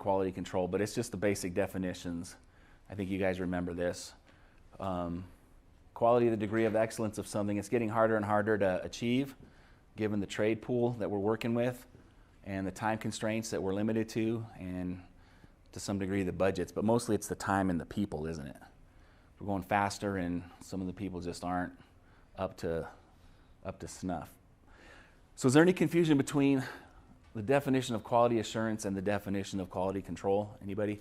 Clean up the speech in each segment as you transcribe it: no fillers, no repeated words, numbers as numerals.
quality control, but it's just the basic definitions. I think you guys remember this. Quality, the degree of excellence of something. It's getting harder and harder to achieve, given the trade pool that we're working with and the time constraints that we're limited to, and to some degree the budgets, but mostly it's the time and the people, isn't it? We're going faster and some of the people just aren't up to snuff. So is there any confusion between the definition of quality assurance and the definition of quality control? Anybody?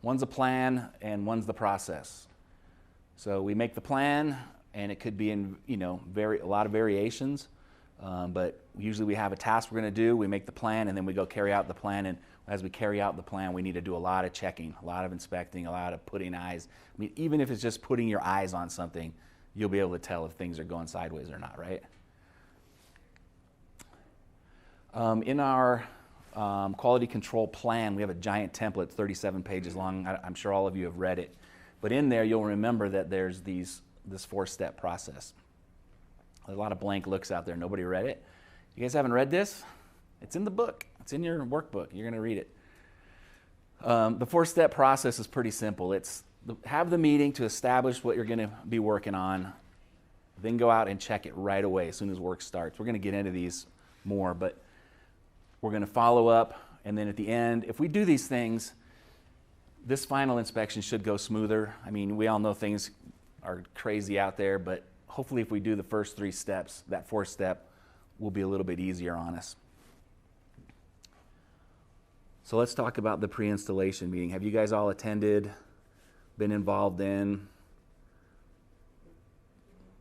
One's a plan and one's the process. So we make the plan, and it could be in a lot of variations, but usually we have a task we're going to do. We make the plan, and then we go carry out the plan. And as we carry out the plan, we need to do a lot of checking, a lot of inspecting, a lot of putting eyes. I mean, even if it's just putting your eyes on something, you'll be able to tell if things are going sideways or not, right? In our quality control plan, we have a giant template, 37 pages long. I'm sure all of you have read it. But in there, you'll remember that there's this 4-step process. There's a lot of blank looks out there. Nobody read it. You guys haven't read this? It's in the book. It's in your workbook. You're going to read it. The 4-step process is pretty simple. It's have the meeting to establish what you're going to be working on, then go out and check it right away as soon as work starts. We're going to get into these more, but we're going to follow up, and then at the end, if we do these things, this final inspection should go smoother. I mean, we all know things are crazy out there, but hopefully if we do the first 3 steps, that 4th step will be a little bit easier on us. So let's talk about the pre-installation meeting. Have you guys all attended, been involved in,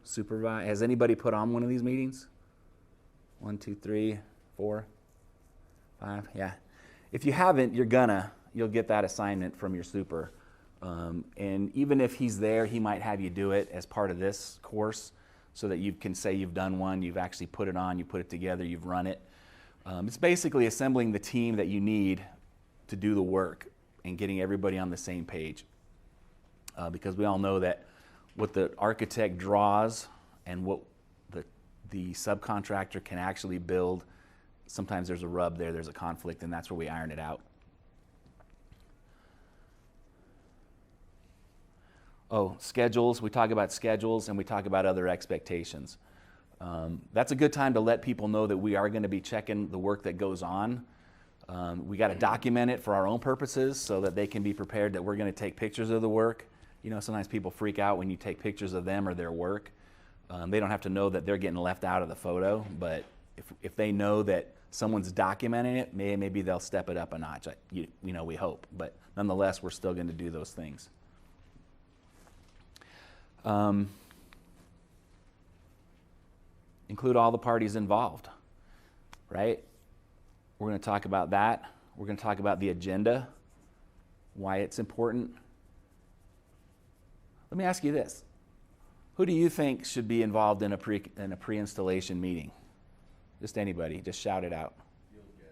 supervised? Has anybody put on one of these meetings? 1, 2, 3, 4, 5, yeah. If you haven't, you'll get that assignment from your super. And even if he's there, he might have you do it as part of this course so that you can say you've done one, you've actually put it on, you put it together, you've run it. It's basically assembling the team that you need to do the work and getting everybody on the same page. Because we all know that what the architect draws and what the subcontractor can actually build, sometimes there's a rub there, there's a conflict, and that's where we iron it out. Oh, schedules. We talk about schedules and we talk about other expectations. That's a good time to let people know that we are going to be checking the work that goes on. We got to document it for our own purposes so that they can be prepared that we're going to take pictures of the work. You know, sometimes people freak out when you take pictures of them or their work. They don't have to know that they're getting left out of the photo, but if they know that someone's documenting it, maybe they'll step it up a notch. We hope, but nonetheless, we're still going to do those things. Include all the parties involved, right? We're going to talk about that. We're going to talk about the agenda, why it's important. Let me ask you this. Who do you think should be involved in a pre-installation meeting? Just anybody. Just shout it out. Field guys.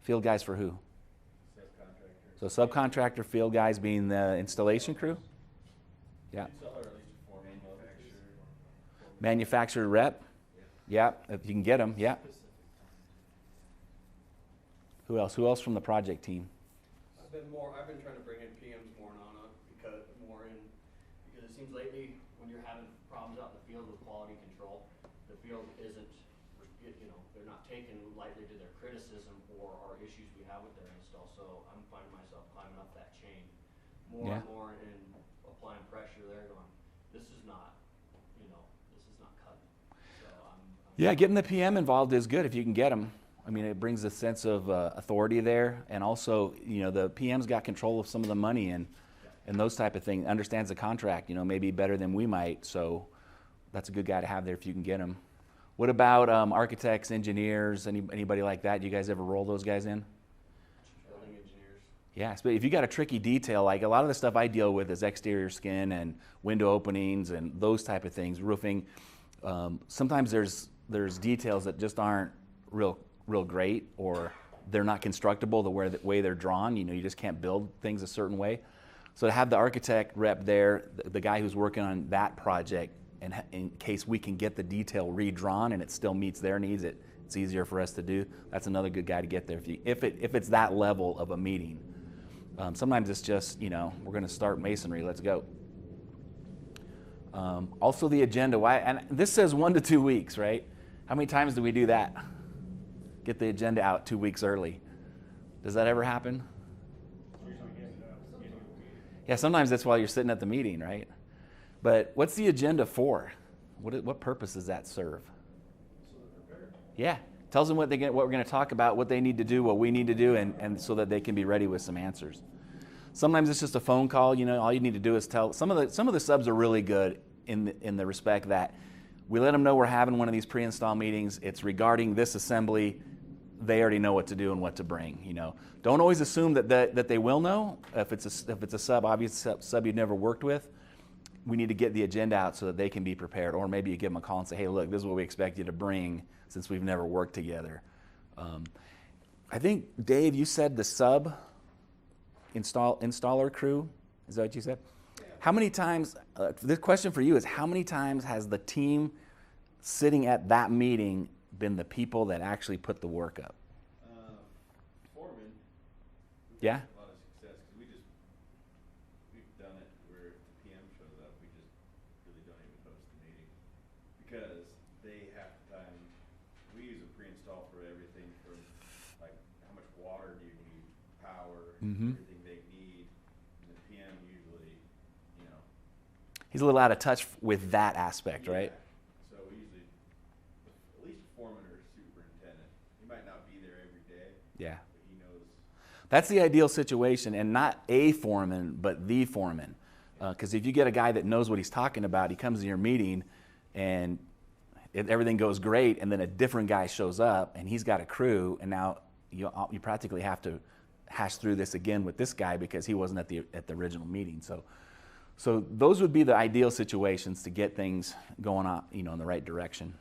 Field guys for who? Subcontractor. So subcontractor, field guys being the installation crew? Yeah. Manufacturer rep? Yeah, if you can get them, yeah. Who else? Who else from the project team? I've been trying to bring in PMs more because it seems lately when you're having problems out in the field with quality control, the field isn't, they're not taken lightly to their criticism or our issues we have with their install. So I'm finding myself climbing up that chain more and more and applying pressure there, going, this is not cutting. So yeah, getting the PM involved is good if you can get them. I mean, it brings a sense of authority there, and also, the PM's got control of some of the money and those type of things. Understands the contract, maybe better than we might. So that's a good guy to have there if you can get him. What about architects, engineers, anybody like that? Do you guys ever roll those guys in? Building engineers. Yeah, but if you got a tricky detail, like a lot of the stuff I deal with is exterior skin and window openings and those type of things, roofing. Sometimes there's details that just aren't real great, or they're not constructible the way they're drawn. You just can't build things a certain way. So to have the architect rep there, the guy who's working on that project, and in case we can get the detail redrawn and it still meets their needs, it it's easier for us to do. That's another good guy to get there if it's that level of a meeting. Sometimes it's just, you know, we're going to start masonry. Let's go. Also the agenda. Why? And this says 1 to 2 weeks, right? How many times do we do that? Get the agenda out 2 weeks early. Does that ever happen? Yeah, sometimes that's while you're sitting at the meeting, right? But what's the agenda for? What purpose does that serve? Yeah, tells them what we're going to talk about, what they need to do, what we need to do, and so that they can be ready with some answers. Sometimes it's just a phone call. You know, all you need to do is tell. Some of the subs are really good in the respect that we let them know we're having one of these pre-install meetings. It's regarding this assembly. They already know what to do and what to bring. You know, don't always assume that they will know. If it's a sub, obvious sub you've never worked with, we need to get the agenda out so that they can be prepared. Or maybe you give them a call and say, hey, look, this is what we expect you to bring since we've never worked together. I think, Dave, you said the sub installer crew. Is that what you said? Yeah. How many times, this question for you is, how many times has the team sitting at that meeting been the people that actually put the work up? Foreman. Yeah? A lot of success, because we've done it where if the PM shows up, we just really don't even host the meeting. Because they have time, we use a pre-install for everything from like how much water do you need, power, everything they need. And the PM usually, you know. He's a little out of touch with that aspect, Yeah. right? So we usually, at least foreman or superintendent, he might not be there every day, Yeah. but he knows. That's the ideal situation, and not a foreman, but the foreman. Because if you get a guy that knows what he's talking about, he comes to your meeting and everything goes great, and then a different guy shows up and he's got a crew, and now you practically have to hash through this again with this guy because he wasn't at the original meeting. So those would be the ideal situations to get things going on, you know, in the right direction.